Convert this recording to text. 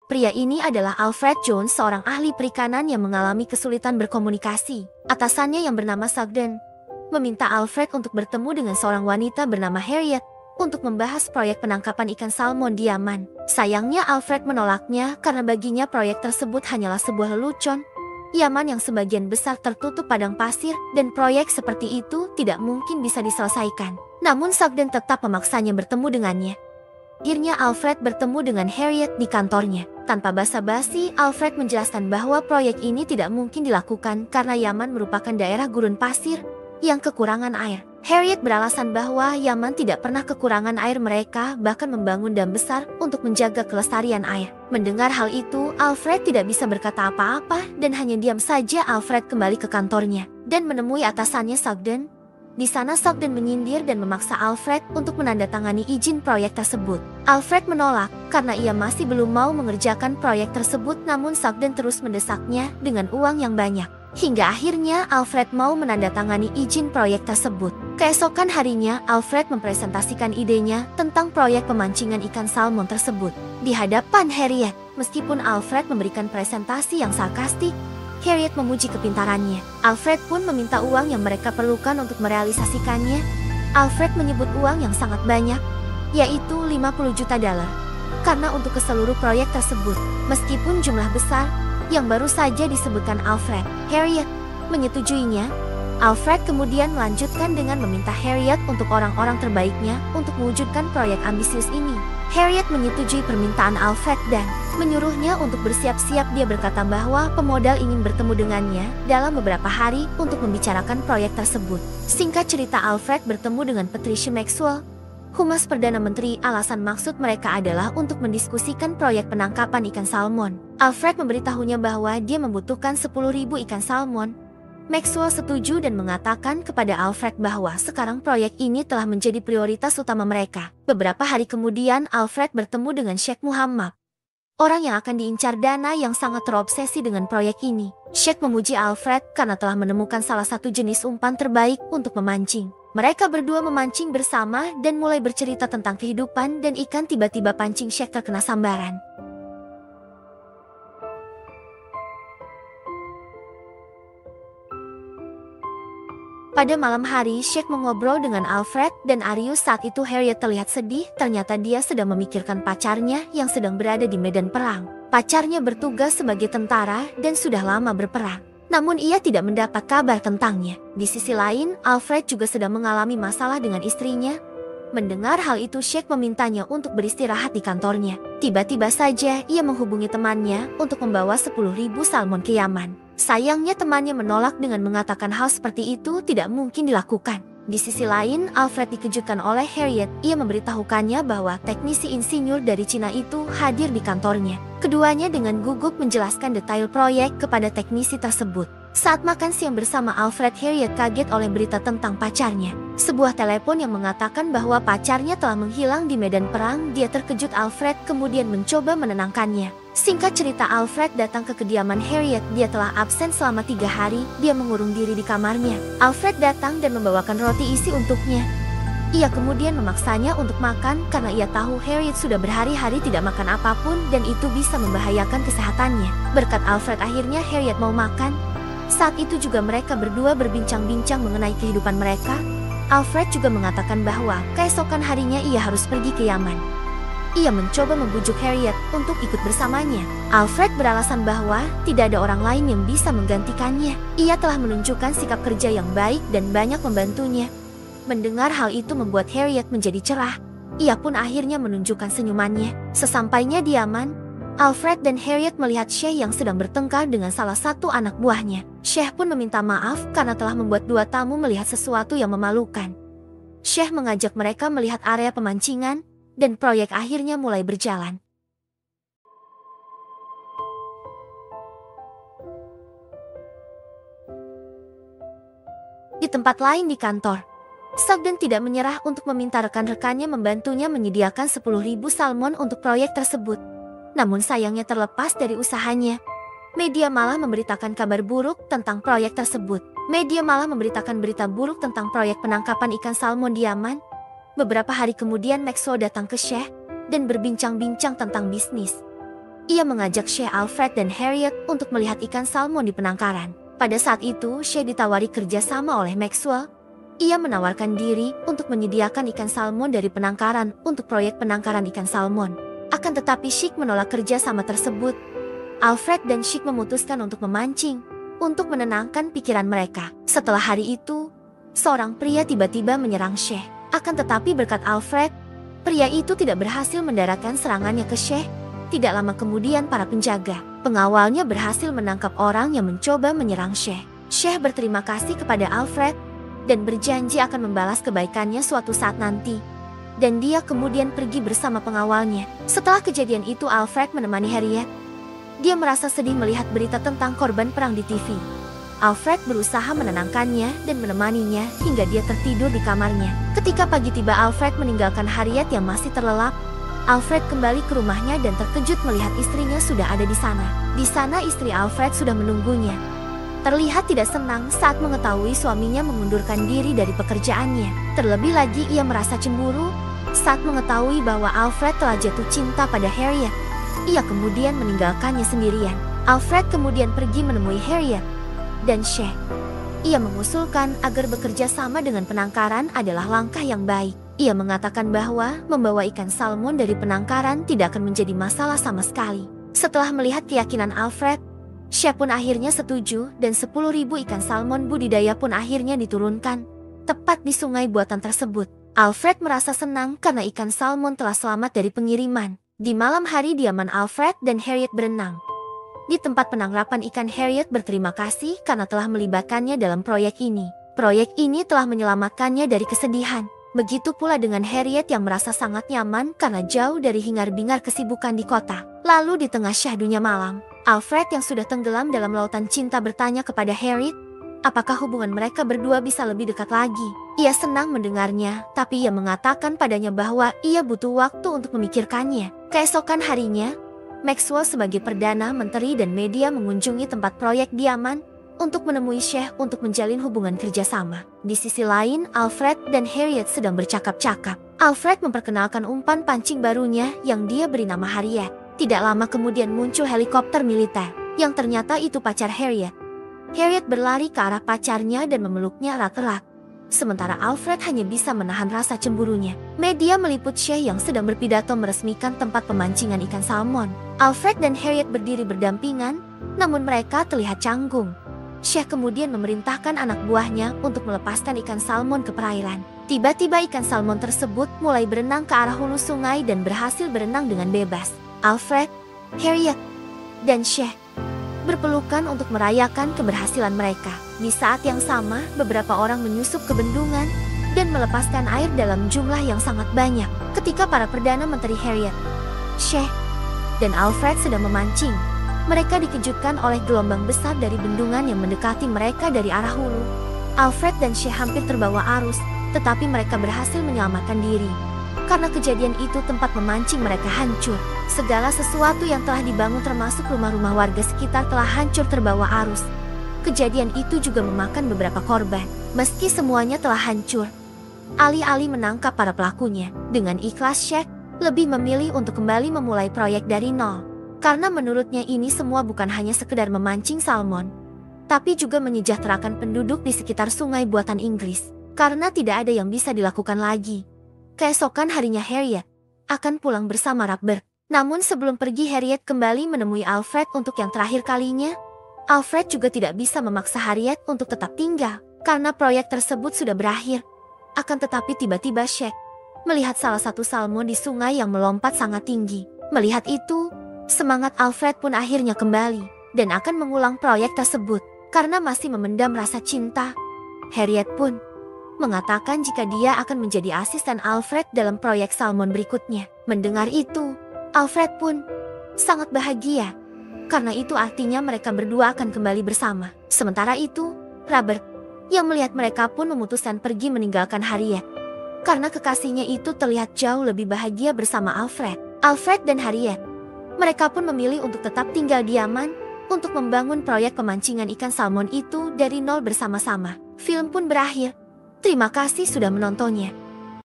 Pria ini adalah Alfred Jones, seorang ahli perikanan yang mengalami kesulitan berkomunikasi. Atasannya yang bernama Sugden meminta Alfred untuk bertemu dengan seorang wanita bernama Harriet untuk membahas proyek penangkapan ikan salmon di Yaman. Sayangnya Alfred menolaknya karena baginya proyek tersebut hanyalah sebuah lelucon. Yaman yang sebagian besar tertutup padang pasir dan proyek seperti itu tidak mungkin bisa diselesaikan. Namun Sugden tetap memaksanya bertemu dengannya. Akhirnya Alfred bertemu dengan Harriet di kantornya. Tanpa basa-basi, Alfred menjelaskan bahwa proyek ini tidak mungkin dilakukan karena Yaman merupakan daerah gurun pasir yang kekurangan air. Harriet beralasan bahwa Yaman tidak pernah kekurangan air, mereka bahkan membangun dam besar untuk menjaga kelestarian air. Mendengar hal itu, Alfred tidak bisa berkata apa-apa dan hanya diam saja. Alfred kembali ke kantornya dan menemui atasannya Sugden. Di sana Sugden menyindir dan memaksa Alfred untuk menandatangani izin proyek tersebut. Alfred menolak karena ia masih belum mau mengerjakan proyek tersebut, namun Sugden terus mendesaknya dengan uang yang banyak. Hingga akhirnya Alfred mau menandatangani izin proyek tersebut. Keesokan harinya, Alfred mempresentasikan idenya tentang proyek pemancingan ikan salmon tersebut di hadapan Harriet. Meskipun Alfred memberikan presentasi yang sarkastik, Harriet memuji kepintarannya. Alfred pun meminta uang yang mereka perlukan untuk merealisasikannya. Alfred menyebut uang yang sangat banyak, yaitu $50 juta, karena untuk ke seluruh proyek tersebut. Meskipun jumlah besar yang baru saja disebutkan Alfred, Harriet menyetujuinya. Alfred kemudian melanjutkan dengan meminta Harriet untuk orang-orang terbaiknya untuk mewujudkan proyek ambisius ini. Harriet menyetujui permintaan Alfred dan menyuruhnya untuk bersiap-siap. Dia berkata bahwa pemodal ingin bertemu dengannya dalam beberapa hari untuk membicarakan proyek tersebut. Singkat cerita, Alfred bertemu dengan Patricia Maxwell, Humas Perdana Menteri. Alasan maksud mereka adalah untuk mendiskusikan proyek penangkapan ikan salmon. Alfred memberitahunya bahwa dia membutuhkan 10.000 ikan salmon. Maxwell setuju dan mengatakan kepada Alfred bahwa sekarang proyek ini telah menjadi prioritas utama mereka. Beberapa hari kemudian, Alfred bertemu dengan Sheikh Muhammad, orang yang akan diincar dana yang sangat terobsesi dengan proyek ini. Sheikh memuji Alfred karena telah menemukan salah satu jenis umpan terbaik untuk memancing. Mereka berdua memancing bersama dan mulai bercerita tentang kehidupan dan ikan. Tiba-tiba pancing Sheikh terkena sambaran. Pada malam hari, Sheikh mengobrol dengan Alfred dan Arius. Saat itu Harriet terlihat sedih. Ternyata dia sedang memikirkan pacarnya yang sedang berada di medan perang. Pacarnya bertugas sebagai tentara dan sudah lama berperang. Namun ia tidak mendapat kabar tentangnya. Di sisi lain, Alfred juga sedang mengalami masalah dengan istrinya. Mendengar hal itu, Sheikh memintanya untuk beristirahat di kantornya. Tiba-tiba saja ia menghubungi temannya untuk membawa 10.000 salmon ke Yaman. Sayangnya temannya menolak dengan mengatakan hal seperti itu tidak mungkin dilakukan. Di sisi lain, Alfred dikejutkan oleh Harriet. Ia memberitahukannya bahwa teknisi insinyur dari Cina itu hadir di kantornya. Keduanya dengan gugup menjelaskan detail proyek kepada teknisi tersebut. Saat makan siang bersama Alfred, Harriet kaget oleh berita tentang pacarnya. Sebuah telepon yang mengatakan bahwa pacarnya telah menghilang di medan perang. Dia terkejut. Alfred kemudian mencoba menenangkannya. Singkat cerita, Alfred datang ke kediaman Harriet. Dia telah absen selama 3 hari. Dia mengurung diri di kamarnya. Alfred datang dan membawakan roti isi untuknya. Ia kemudian memaksanya untuk makan karena ia tahu Harriet sudah berhari-hari tidak makan apapun dan itu bisa membahayakan kesehatannya. Berkat Alfred, akhirnya Harriet mau makan. Saat itu juga mereka berdua berbincang-bincang mengenai kehidupan mereka. Alfred juga mengatakan bahwa keesokan harinya ia harus pergi ke Yaman. Ia mencoba membujuk Harriet untuk ikut bersamanya. Alfred beralasan bahwa tidak ada orang lain yang bisa menggantikannya. Ia telah menunjukkan sikap kerja yang baik dan banyak membantunya. Mendengar hal itu membuat Harriet menjadi cerah. Ia pun akhirnya menunjukkan senyumannya. Sesampainya di Yaman, Alfred dan Harriet melihat Sheikh yang sedang bertengkar dengan salah satu anak buahnya. Sheikh pun meminta maaf karena telah membuat dua tamu melihat sesuatu yang memalukan. Sheikh mengajak mereka melihat area pemancingan, dan proyek akhirnya mulai berjalan. Di tempat lain di kantor, Sugden tidak menyerah untuk meminta rekan-rekannya membantunya menyediakan 10.000 salmon untuk proyek tersebut. Namun sayangnya terlepas dari usahanya, media malah memberitakan kabar buruk tentang proyek tersebut. Media malah memberitakan berita buruk tentang proyek penangkapan ikan salmon di Yaman. Beberapa hari kemudian Maxwell datang ke Sheikh dan berbincang-bincang tentang bisnis. Ia mengajak Sheikh Alfred dan Harriet untuk melihat ikan salmon di penangkaran. Pada saat itu, Sheikh ditawari kerjasama oleh Maxwell. Ia menawarkan diri untuk menyediakan ikan salmon dari penangkaran untuk proyek penangkaran ikan salmon. Akan tetapi Sheikh menolak kerjasama tersebut. Alfred dan Sheikh memutuskan untuk memancing, untuk menenangkan pikiran mereka. Setelah hari itu, seorang pria tiba-tiba menyerang Sheikh. Akan tetapi berkat Alfred, pria itu tidak berhasil mendaratkan serangannya ke Sheikh. Tidak lama kemudian para penjaga, pengawalnya berhasil menangkap orang yang mencoba menyerang Sheikh. Sheikh berterima kasih kepada Alfred dan berjanji akan membalas kebaikannya suatu saat nanti. Dan dia kemudian pergi bersama pengawalnya. Setelah kejadian itu Alfred menemani Harriet. Dia merasa sedih melihat berita tentang korban perang di TV. Alfred berusaha menenangkannya dan menemaninya hingga dia tertidur di kamarnya. Ketika pagi tiba Alfred meninggalkan Harriet yang masih terlelap. Alfred kembali ke rumahnya dan terkejut melihat istrinya sudah ada di sana. Di sana istri Alfred sudah menunggunya. Terlihat tidak senang saat mengetahui suaminya mengundurkan diri dari pekerjaannya. Terlebih lagi ia merasa cemburu saat mengetahui bahwa Alfred telah jatuh cinta pada Harriet. Ia kemudian meninggalkannya sendirian. Alfred kemudian pergi menemui Harriet dan Sheikh. Ia mengusulkan agar bekerja sama dengan penangkaran adalah langkah yang baik. Ia mengatakan bahwa membawa ikan salmon dari penangkaran tidak akan menjadi masalah sama sekali. Setelah melihat keyakinan Alfred, Sheikh pun akhirnya setuju dan 10.000 ikan salmon budidaya pun akhirnya diturunkan tepat di sungai buatan tersebut. Alfred merasa senang karena ikan salmon telah selamat dari pengiriman. Di malam hari diaman Alfred dan Harriet berenang. Di tempat penangkapan ikan Harriet berterima kasih karena telah melibatkannya dalam proyek ini. Proyek ini telah menyelamatkannya dari kesedihan. Begitu pula dengan Harriet yang merasa sangat nyaman karena jauh dari hingar-bingar kesibukan di kota. Lalu di tengah syahdunya malam, Alfred yang sudah tenggelam dalam lautan cinta bertanya kepada Harriet, apakah hubungan mereka berdua bisa lebih dekat lagi. Ia senang mendengarnya, tapi ia mengatakan padanya bahwa ia butuh waktu untuk memikirkannya. Keesokan harinya, Maxwell sebagai Perdana Menteri dan media mengunjungi tempat proyek diaman untuk menemui Sheikh untuk menjalin hubungan kerjasama. Di sisi lain, Alfred dan Harriet sedang bercakap-cakap. Alfred memperkenalkan umpan pancing barunya yang dia beri nama Harriet. Tidak lama kemudian muncul helikopter militer, yang ternyata itu pacar Harriet. Harriet berlari ke arah pacarnya dan memeluknya erat-erat. Sementara Alfred hanya bisa menahan rasa cemburunya. Media meliput Sheikh yang sedang berpidato meresmikan tempat pemancingan ikan salmon. Alfred dan Harriet berdiri berdampingan, namun mereka terlihat canggung. Sheikh kemudian memerintahkan anak buahnya untuk melepaskan ikan salmon ke perairan. Tiba-tiba ikan salmon tersebut mulai berenang ke arah hulu sungai dan berhasil berenang dengan bebas. Alfred, Harriet, dan Sheikh berpelukan untuk merayakan keberhasilan mereka. Di saat yang sama, beberapa orang menyusup ke bendungan dan melepaskan air dalam jumlah yang sangat banyak. Ketika para Perdana Menteri Harriet, Sheikh, dan Alfred sedang memancing, mereka dikejutkan oleh gelombang besar dari bendungan yang mendekati mereka dari arah hulu. Alfred dan Sheikh hampir terbawa arus, tetapi mereka berhasil menyelamatkan diri. Karena kejadian itu tempat memancing mereka hancur. Segala sesuatu yang telah dibangun termasuk rumah-rumah warga sekitar telah hancur terbawa arus. Kejadian itu juga memakan beberapa korban. Meski semuanya telah hancur, alih-alih menangkap para pelakunya, dengan ikhlas Sheikh lebih memilih untuk kembali memulai proyek dari nol. Karena menurutnya ini semua bukan hanya sekedar memancing salmon, tapi juga menyejahterakan penduduk di sekitar sungai buatan Inggris. Karena tidak ada yang bisa dilakukan lagi. Keesokan harinya Harriet akan pulang bersama Robert. Namun sebelum pergi Harriet kembali menemui Alfred untuk yang terakhir kalinya. Alfred juga tidak bisa memaksa Harriet untuk tetap tinggal, karena proyek tersebut sudah berakhir. Akan tetapi tiba-tiba Sheikh melihat salah satu salmon di sungai yang melompat sangat tinggi. Melihat itu, semangat Alfred pun akhirnya kembali dan akan mengulang proyek tersebut karena masih memendam rasa cinta. Harriet pun mengatakan jika dia akan menjadi asisten Alfred dalam proyek salmon berikutnya. Mendengar itu, Alfred pun sangat bahagia karena itu artinya mereka berdua akan kembali bersama. Sementara itu, Robert yang melihat mereka pun memutuskan pergi meninggalkan Harriet karena kekasihnya itu terlihat jauh lebih bahagia bersama Alfred. Alfred dan Harriet, mereka pun memilih untuk tetap tinggal di Yaman untuk membangun proyek pemancingan ikan salmon itu dari nol bersama-sama. Film pun berakhir. Terima kasih sudah menontonnya.